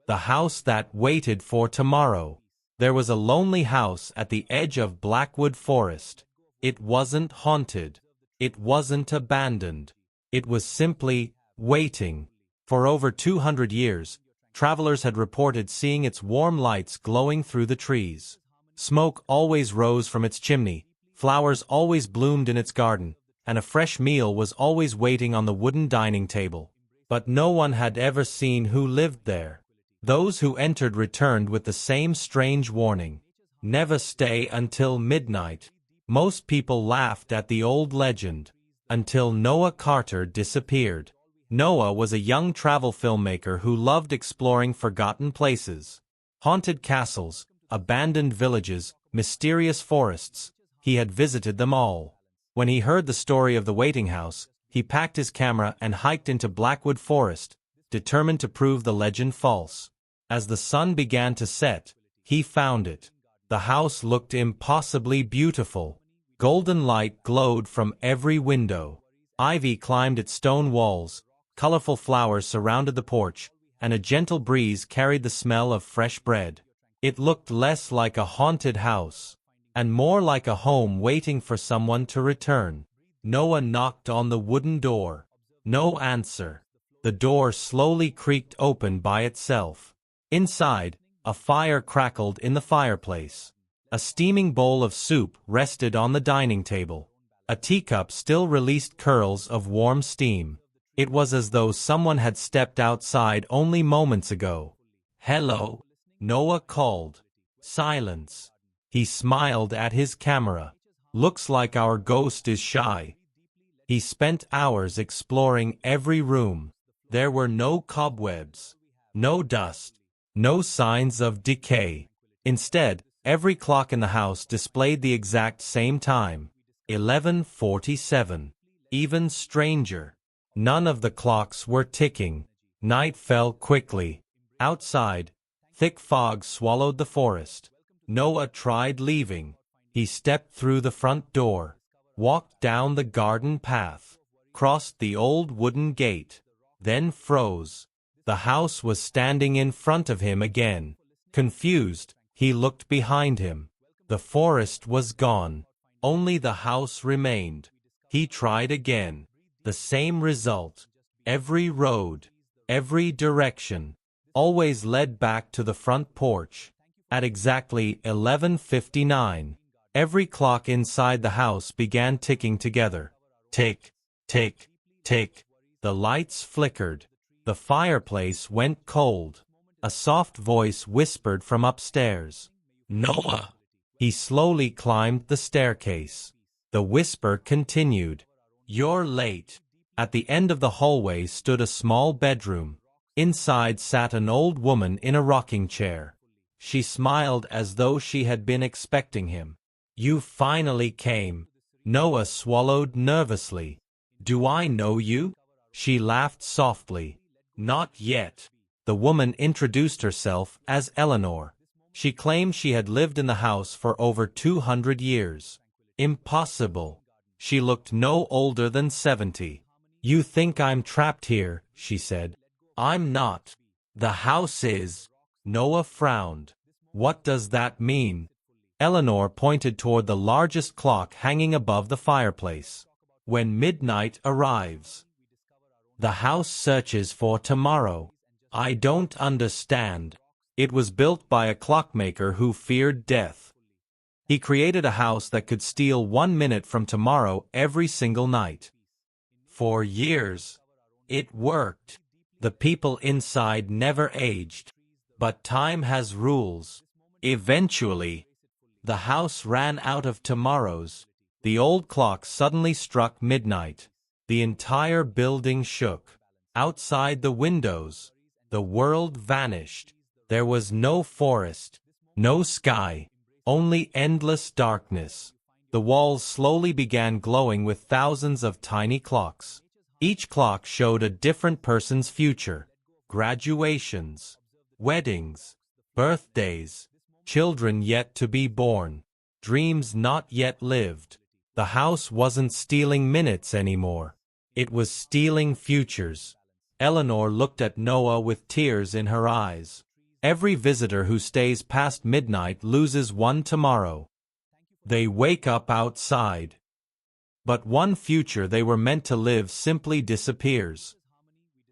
The house that waited for tomorrow. There was a lonely house at the edge of Blackwood Forest. It wasn't haunted. It wasn't abandoned. It was simply waiting. For over 200 years, travelers had reported seeing its warm lights glowing through the trees. Smoke always rose from its chimney, flowers always bloomed in its garden, and a fresh meal was always waiting on the wooden dining table. But no one had ever seen who lived there. Those who entered returned with the same strange warning: never stay until midnight. Most people laughed at the old legend, until Noah Carter disappeared. Noah was a young travel filmmaker who loved exploring forgotten places. Haunted castles, abandoned villages, mysterious forests. He had visited them all. When he heard the story of the waiting house, he packed his camera and hiked into Blackwood Forest, determined to prove the legend false. As the sun began to set, he found it. The house looked impossibly beautiful. Golden light glowed from every window. Ivy climbed its stone walls, colorful flowers surrounded the porch, and a gentle breeze carried the smell of fresh bread. It looked less like a haunted house, and more like a home waiting for someone to return. Noah knocked on the wooden door. No answer. The door slowly creaked open by itself. Inside, a fire crackled in the fireplace. A steaming bowl of soup rested on the dining table. A teacup still released curls of warm steam. It was as though someone had stepped outside only moments ago. "Hello," Noah called. Silence. He smiled at his camera. "Looks like our ghost is shy." He spent hours exploring every room. There were no cobwebs, no dust, no signs of decay. Instead, every clock in the house displayed the exact same time, 11:47. Even stranger, none of the clocks were ticking. Night fell quickly. Outside, thick fog swallowed the forest. Noah tried leaving. He stepped through the front door, walked down the garden path, crossed the old wooden gate, then froze. The house was standing in front of him again. Confused, he looked behind him. The forest was gone. Only the house remained. He tried again. The same result. Every road, every direction, always led back to the front porch. At exactly 11:59, every clock inside the house began ticking together. Tick, tick, tick. The lights flickered. The fireplace went cold. A soft voice whispered from upstairs. "Noah." He slowly climbed the staircase. The whisper continued. "You're late." At the end of the hallway stood a small bedroom. Inside sat an old woman in a rocking chair. She smiled as though she had been expecting him. "You finally came." Noah swallowed nervously. "Do I know you?" She laughed softly. "Not yet." The woman introduced herself as Eleanor. She claimed she had lived in the house for over 200 years. Impossible. She looked no older than 70. "You think I'm trapped here," she said. "I'm not. The house is." Noah frowned. "What does that mean?" Eleanor pointed toward the largest clock hanging above the fireplace. "When midnight arrives, the house searches for tomorrow." "I don't understand." It was built by a clockmaker who feared death. He created a house that could steal 1 minute from tomorrow every single night. For years, it worked. The people inside never aged. But time has rules. Eventually, the house ran out of tomorrows. The old clock suddenly struck midnight. The entire building shook. Outside the windows, the world vanished. There was no forest, no sky, only endless darkness. The walls slowly began glowing with thousands of tiny clocks. Each clock showed a different person's future. Graduations, weddings, birthdays, children yet to be born, dreams not yet lived. The house wasn't stealing minutes anymore. It was stealing futures. Eleanor looked at Noah with tears in her eyes. Every visitor who stays past midnight loses one tomorrow. They wake up outside. But one future they were meant to live simply disappears.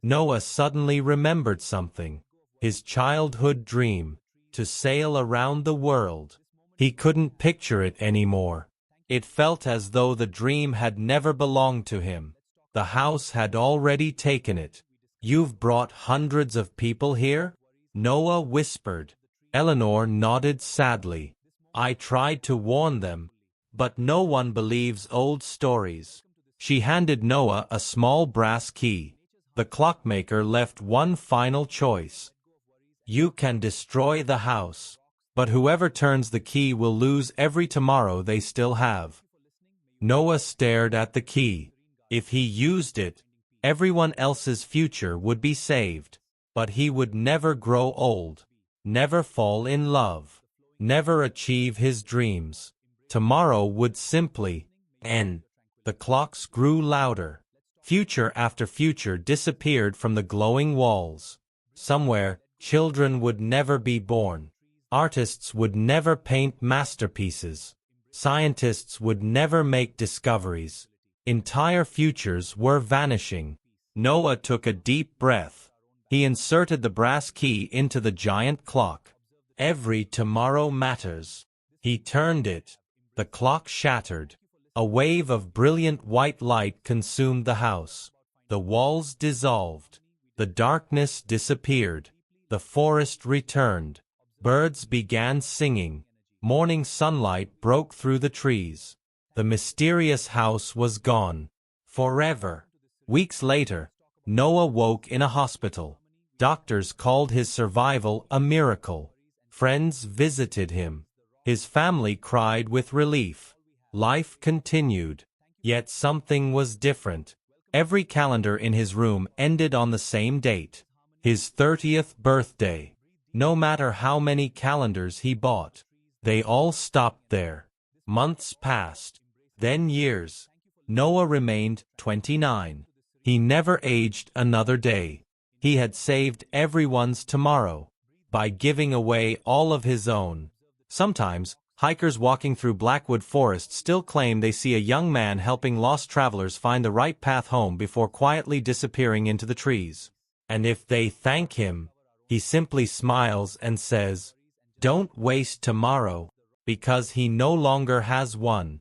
Noah suddenly remembered something. His childhood dream, to sail around the world. He couldn't picture it anymore. It felt as though the dream had never belonged to him. The house had already taken it. "You've brought hundreds of people here?" Noah whispered. Eleanor nodded sadly. "I tried to warn them, but no one believes old stories." She handed Noah a small brass key. The clockmaker left one final choice. "You can destroy the house, but whoever turns the key will lose every tomorrow they still have." Noah stared at the key. If he used it, everyone else's future would be saved. But he would never grow old, never fall in love, never achieve his dreams. Tomorrow would simply end. The clocks grew louder. Future after future disappeared from the glowing walls. Somewhere, children would never be born. Artists would never paint masterpieces. Scientists would never make discoveries. Entire futures were vanishing. Noah took a deep breath. He inserted the brass key into the giant clock. Every tomorrow matters. He turned it. The clock shattered. A wave of brilliant white light consumed the house. The walls dissolved. The darkness disappeared. The forest returned. Birds began singing. Morning sunlight broke through the trees. The mysterious house was gone. Forever. Weeks later, Noah woke in a hospital. Doctors called his survival a miracle. Friends visited him. His family cried with relief. Life continued. Yet something was different. Every calendar in his room ended on the same date. His 30th birthday. No matter how many calendars he bought, they all stopped there. Months passed. Then years. Noah remained 29. He never aged another day. He had saved everyone's tomorrow by giving away all of his own. Sometimes, hikers walking through Blackwood Forest still claim they see a young man helping lost travelers find the right path home before quietly disappearing into the trees. And if they thank him, he simply smiles and says, "Don't waste tomorrow," because he no longer has one.